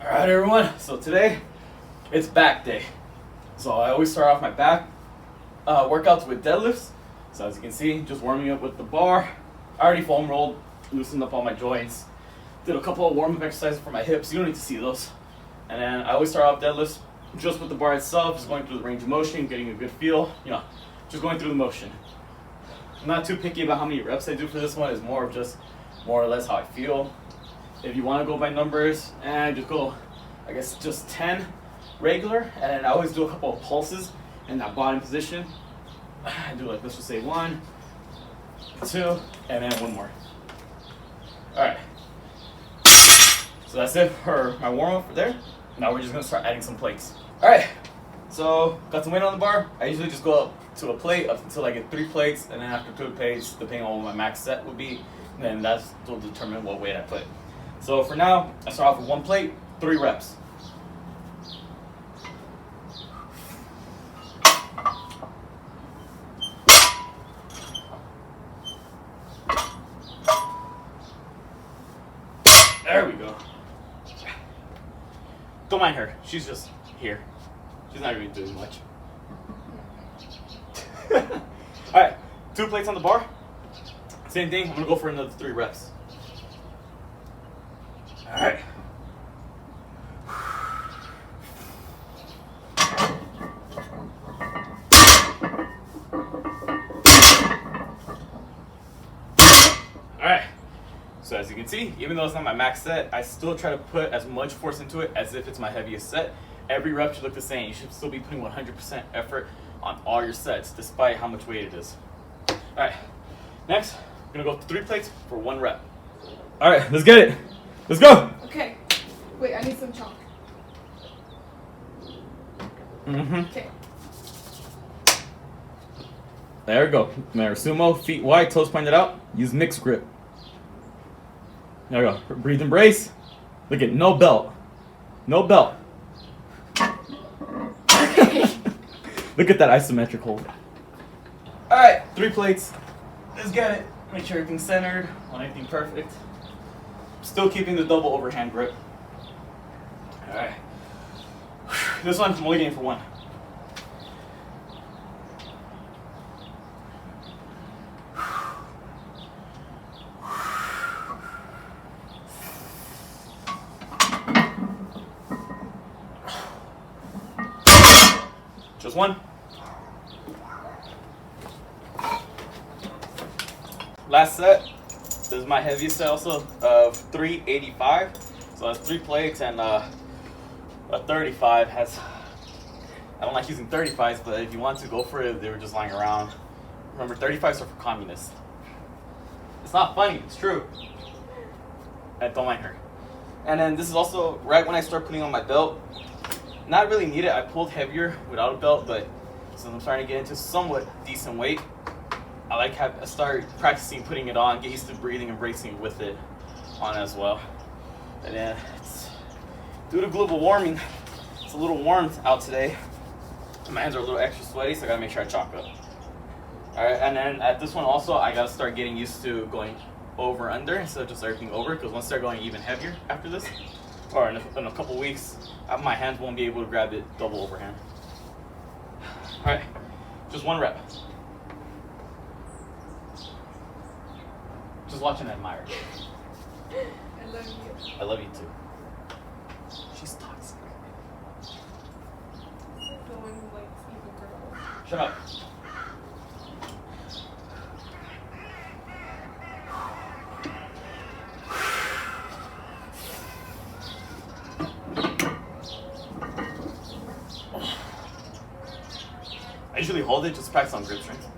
Alright everyone, so today it's back day. So I always start off my back workouts with deadlifts. So as you can see, just warming up with the bar. I already foam rolled, loosened up all my joints. Did a couple of warm-up exercises for my hips. You don't need to see those. And then I always start off deadlifts just with the bar itself, just going through the range of motion, getting a good feel, just going through the motion. I'm not too picky about how many reps I do for this one. It's more of just more or less how I feel. If you want to go by numbers, and just go, I guess, just 10 regular, and then I always do a couple of pulses in that bottom position. I do like, let's just say 1, 2, and then 1 more. Alright. So that's it for my warm-up for there. Now we're just going to start adding some plates. Alright, so got some weight on the bar. I usually just go up to a plate up until I get 3 plates, and then after 2 plates, depending on what my max set would be, then that will determine what weight I put. So for now, I start off with 1 plate, 3 reps. There we go. Don't mind her, she's just here. She's not really doing much. Alright, 2 plates on the bar. Same thing, I'm gonna go for another 3 reps. Alright. Alright. So as you can see, even though it's not my max set, I still try to put as much force into it as if it's my heaviest set. Every rep should look the same. You should still be putting 100% effort on all your sets, despite how much weight it is. Alright. Next, we're gonna go 3 plates for 1 rep. Alright, let's get it. Let's go! Okay. Wait, I need some chalk. Okay. There we go. Remember, sumo, feet wide, toes pointed out. Use mixed grip. There we go. Breathe and brace. Look at no belt. No belt. Okay. Look at that isometric hold. Alright, 3 plates. Let's get it. Make sure everything's centered, on anything perfect. Still keeping the double overhand grip. Alright. This one, I'm only getting for 1. Just 1. Last set. This is my heaviest set also of 385. So that's 3 plates and a 35 has. I don't like using 35s, but if you want to go for it, they were just lying around. Remember, 35s are for communists. It's not funny, it's true. And don't mind her. And then this is also right when I start putting on my belt. Not really needed. I pulled heavier without a belt, but since I'm starting to get into somewhat decent weight, I start practicing putting it on, get used to breathing and bracing with it on as well. And then due to global warming, it's a little warm out today. My hands are a little extra sweaty, so I gotta make sure I chalk up. Alright, and then at this one also, I gotta start getting used to going over under instead of just everything over, because once I start going even heavier after this, or in a couple weeks, my hands won't be able to grab it double overhand. Alright, just 1 rep. Just watch and admire. I love you. I love you too. She's toxic. The one who likes evil girls. Shut up. I usually hold it just to practice on grip strength.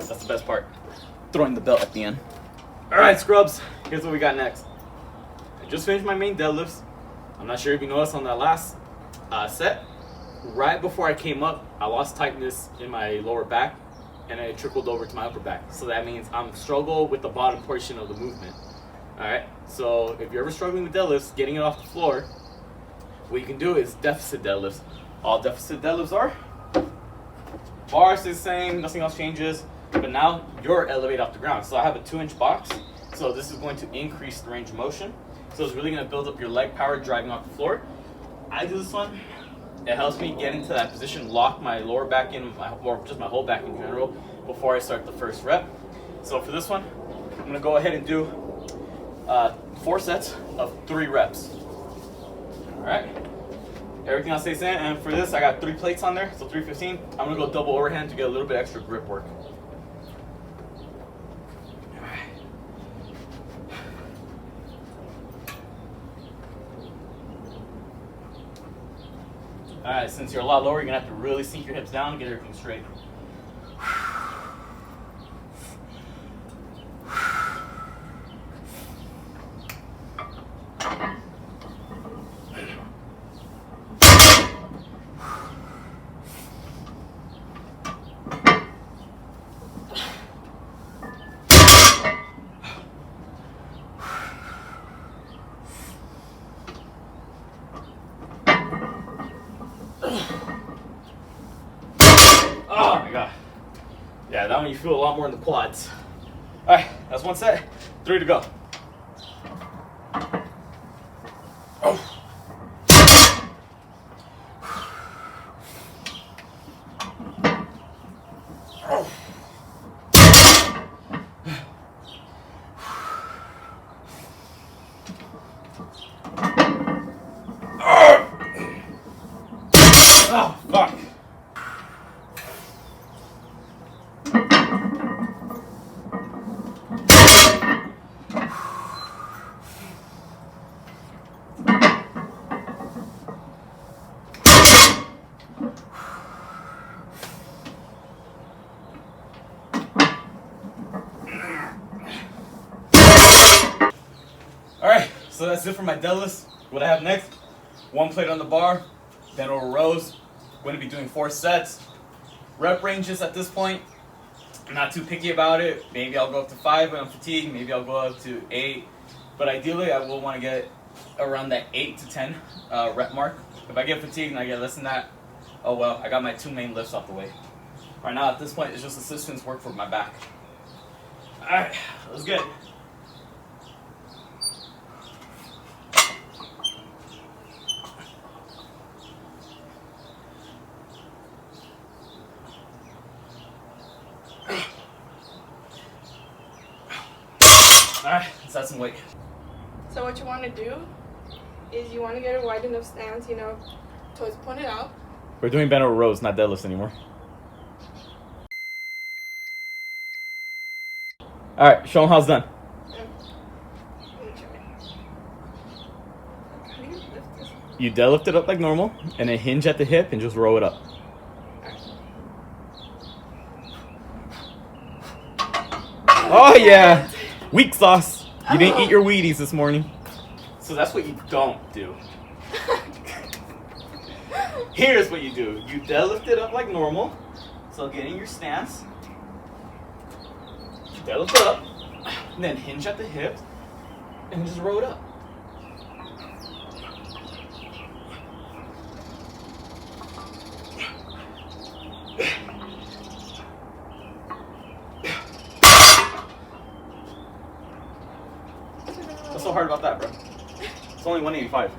That's the best part. Throwing the belt at the end. Alright, scrubs. Here's what we got next. I just finished my main deadlifts. I'm not sure if you noticed on that last set. Right before I came up, I lost tightness in my lower back and it trickled over to my upper back. So that means I'm struggle with the bottom portion of the movement. Alright, so if you're ever struggling with deadlifts, getting it off the floor, what you can do is deficit deadlifts. All deficit deadlifts are bar stays the same, nothing else changes, but now you're elevated off the ground. So I have a 2-inch box So this is going to increase the range of motion. So it's really going to build up your leg power driving off the floor. I do this one. It helps me get into that position, lock my lower back in, or just my whole back in general, before I start the first rep. So for this one, I'm going to go ahead and do 4 sets of 3 reps. All right. Everything else stays in, and for this, I got 3 plates on there, so 315. I'm going to go double overhand to get a little bit extra grip work. Alright, since you're a lot lower, you're going to have to really sink your hips down and get everything straight. Oh my god. Yeah, that one you feel a lot more in the quads. Alright, that's 1 set. 3 to go. Oh. Oh. Oh, fuck. Alright, so that's it for my deadlifts. What I have next, 1 plate on the bar, bent over rows. I'm going to be doing 4 sets. Rep ranges at this point, I'm not too picky about it. Maybe I'll go up to 5 when I'm fatigued, maybe I'll go up to 8. But ideally, I will want to get around that 8 to 10 rep mark. If I get fatigued and I get less than that, oh well, I got my 2 main lifts off the way. Right now, at this point, it's just assistance work for my back. Alright, let's get it. Alright, let's add some weight. So what you want to do is you want to get a wide enough stance, you know, toes pointed out. We're doing bent over rows, not deadlifts anymore. Alright, show them how it's done. Let me try. How do you lift this? You deadlift it up like normal, and then hinge at the hip and just roll it up. Oh yeah! Weak sauce. You didn't eat your Wheaties this morning. So that's what you don't do. Here's what you do. You deadlift it up like normal. So get in your stance. Deadlift it up. And then hinge at the hip. And just roll it up. What's so hard about that, bro? It's only 185.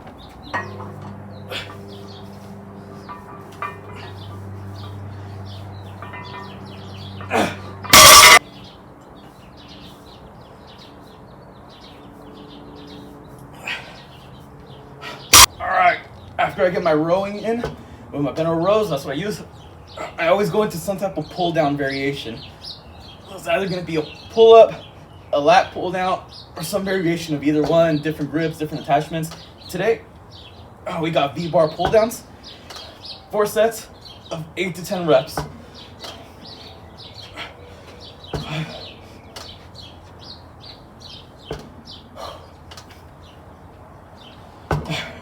Alright, after I get my rowing in with my bent over rows, that's what I use. I always go into some type of pull down variation. It's either going to be a pull up, a lat pull down, or some variation of either one, different grips, different attachments. Today, we got V-bar pull downs, 4 sets of 8 to 10 reps.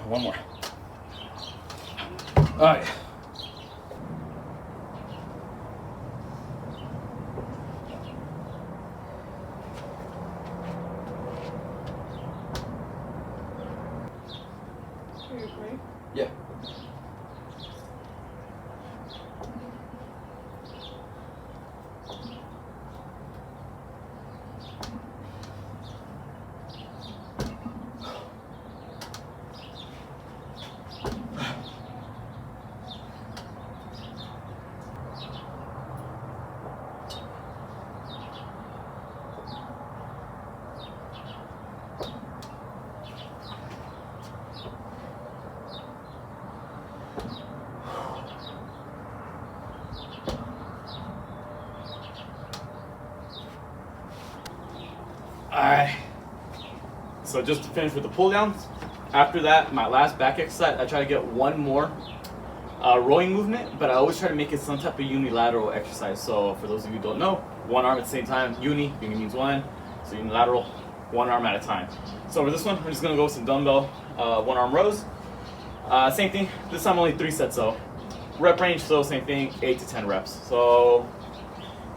One more. All right. Yeah. Alright. So just to finish with the pull downs, after that, my last back exercise, I try to get one more rowing movement, but I always try to make it some type of unilateral exercise. So for those of you who don't know, one arm at the same time, uni means one, so unilateral, one arm at a time. So for this one, I'm just gonna go with some dumbbell one arm rows. Same thing, this time only 3 sets though. Rep range, still same thing, 8 to 10 reps. So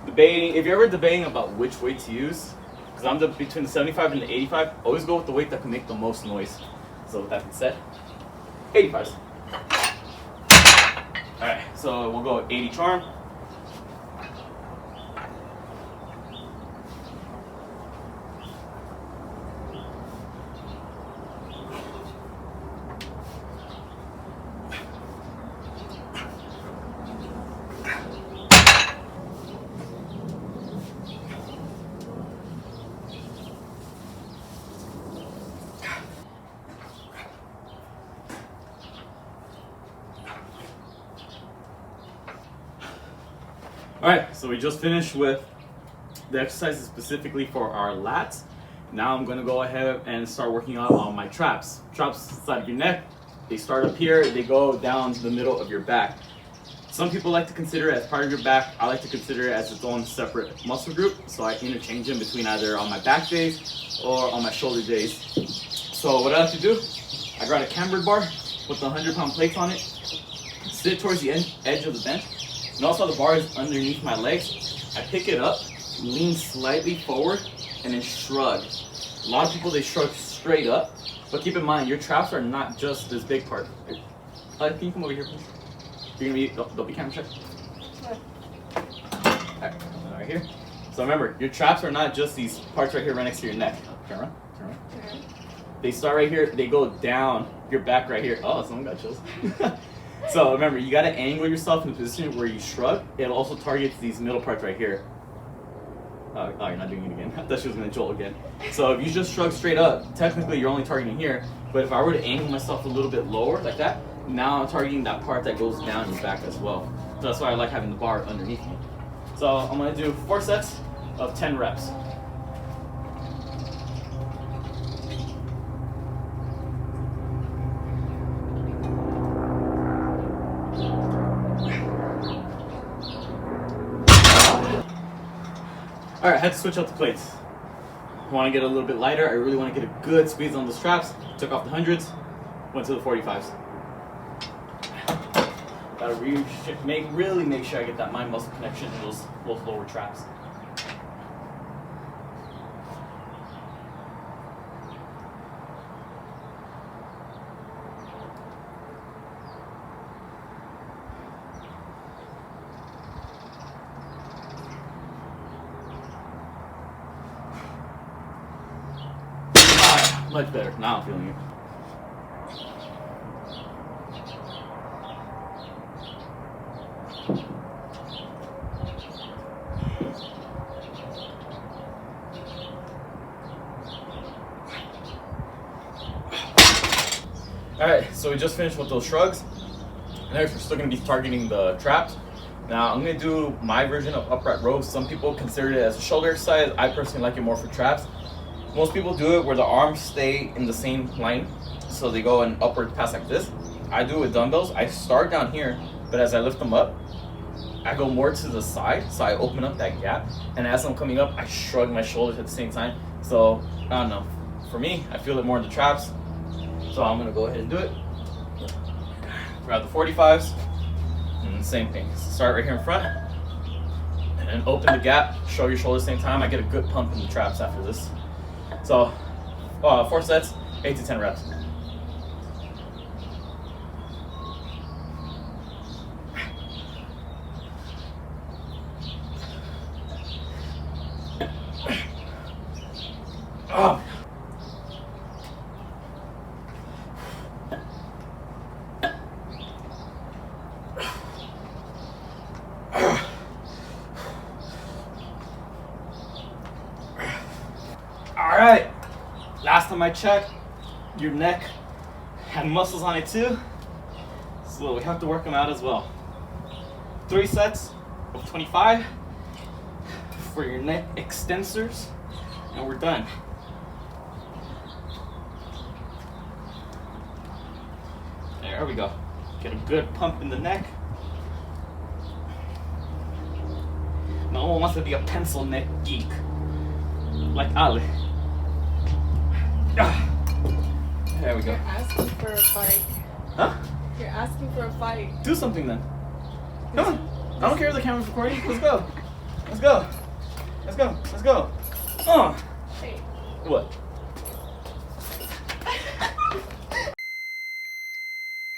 debating, if you're ever debating about which weight to use, because I'm between the 75 and the 85, always go with the weight that can make the most noise. So with that being said, 85s. Alright, so we'll go 80 charm. Alright, so we just finished with the exercises specifically for our lats. Now I'm going to go ahead and start working out on my traps. Traps side of your neck, they start up here, they go down to the middle of your back. Some people like to consider it as part of your back. I like to consider it as its own separate muscle group. So I interchange them between either on my back days or on my shoulder days. So what I like to do, I grab a cambered bar with the 100-pound plates on it, sit towards the edge of the bench. And also the bar is underneath my legs. I pick it up, lean slightly forward, and then shrug. A lot of people, they shrug straight up, but keep in mind, your traps are not just this big part. Can you come over here, please? You're gonna be, don't be camera check. Right here. So remember, your traps are not just these parts right here right next to your neck. Turn around, turn around. They start right here, they go down your back right here. Oh, someone got chills. So remember, you gotta angle yourself in a position where you shrug. It also targets these middle parts right here. Oh, you're not doing it again. I thought she was gonna jolt again. So if you just shrug straight up, technically you're only targeting here. But if I were to angle myself a little bit lower like that, now I'm targeting that part that goes down your back as well. So that's why I like having the bar underneath me. So I'm gonna do 4 sets of 10 reps. Alright, I had to switch out the plates. I want to get a little bit lighter. I really want to get a good squeeze on the straps. Took off the 100s, went to the 45s. Gotta really make sure I get that mind muscle connection in those lower traps. Much better. Now I'm feeling it. Alright, so we just finished with those shrugs. Next, we're still going to be targeting the traps. Now, I'm going to do my version of upright rows. Some people consider it as a shoulder exercise. I personally like it more for traps. Most people do it where the arms stay in the same line, so they go an upward pass like this. I do it with dumbbells. I start down here, but as I lift them up, I go more to the side, so I open up that gap. And as I'm coming up, I shrug my shoulders at the same time. So, I don't know. For me, I feel it more in the traps. So I'm gonna go ahead and do it. Grab the 45s, and the same thing. Start right here in front, and then open the gap, show your shoulders at the same time. I get a good pump in the traps after this. So, 4 sets, 8 to 10 reps. Oh. Alright, last time I checked, your neck had muscles on it too, so we have to work them out as well. 3 sets of 25 for your neck extensors, and we're done. There we go. Get a good pump in the neck. No one wants to be a pencil neck geek. Like Ali. Ah. There we go. You're asking for a fight. Huh? You're asking for a fight. Do something then. Come on. I don't care if the camera's recording. Let's go. Let's go. Let's go. Let's go. Hey, What?